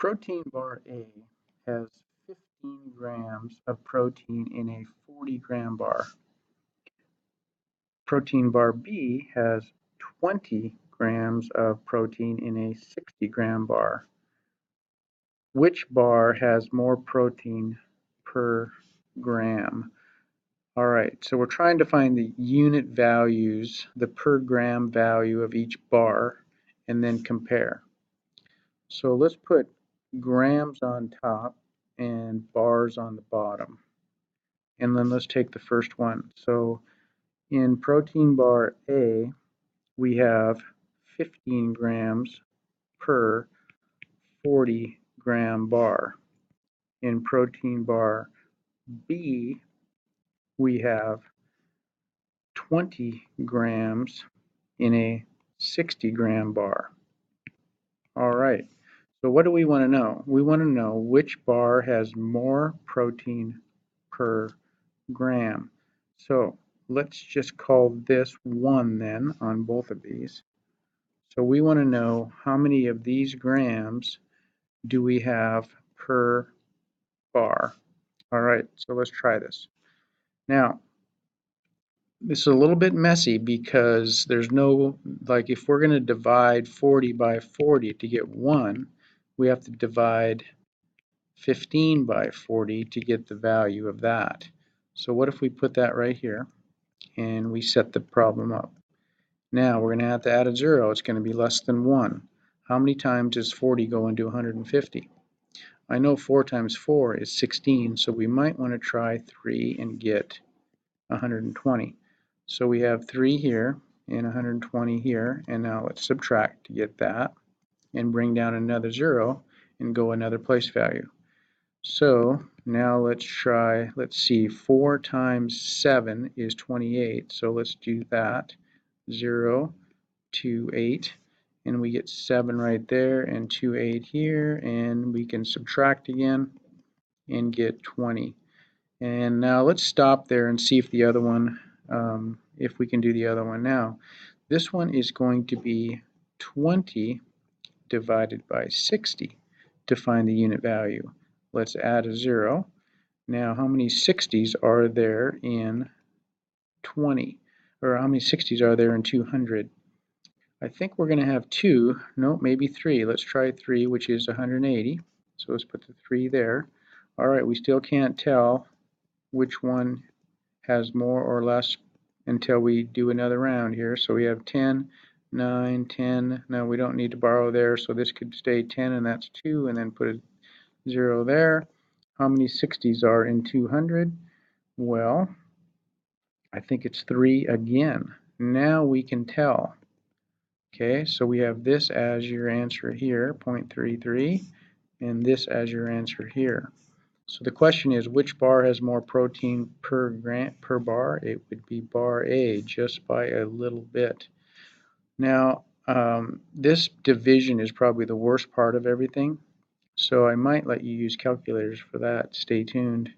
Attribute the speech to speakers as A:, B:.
A: Protein bar A has 15 grams of protein in a 40-gram bar. Protein bar B has 20 grams of protein in a 60-gram bar. Which bar has more protein per gram? All right, so we're trying to find the unit values, the per gram value of each bar, and then compare. So let's put grams on top and bars on the bottom. And then let's take the first one. So in protein bar A, we have 15 grams per 40-gram bar. In protein bar B, we have 20 grams in a 60-gram bar. All right, so what do we want to know? We want to know which bar has more protein per gram. So let's just call this 1 then on both of these. So we want to know how many of these grams do we have per bar. All right, so let's try this. Now, this is a little bit messy because there's no, like if we're going to divide 40 by 40 to get 1, we have to divide 15 by 40 to get the value of that. So what if we put that right here and we set the problem up? Now we're going to have to add a 0. It's going to be less than 1. How many times does 40 go into 150? I know 4 times 4 is 16, so we might want to try 3 and get 120. So we have 3 here and 120 here, and now let's subtract to get that and bring down another 0 and go another place value. So now let's try, let's see, 4 times 7 is 28, so let's do that. 0, 2, 8, and we get 7 right there and 2, 8 here, and we can subtract again and get 20. And now let's stop there and see if the other one, if we can do the other one now. This one is going to be 20 divided by 60 to find the unit value. Let's add a 0. Now how many 60s are there in 20? Or how many 60s are there in 200? I think we're going to have 2, no, maybe 3. Let's try 3, which is 180. So let's put the 3 there. All right, we still can't tell which one has more or less until we do another round here. So we have 10, 9, 10. No, we don't need to borrow there, so this could stay 10, and that's 2, and then put a 0 there. How many 60s are in 200? Well, I think it's 3 again. Now we can tell. Okay, so we have this as your answer here, 0.33, and this as your answer here. So the question is, which bar has more protein per bar? It would be bar A, just by a little bit. Now, this division is probably the worst part of everything, so I might let you use calculators for that. Stay tuned.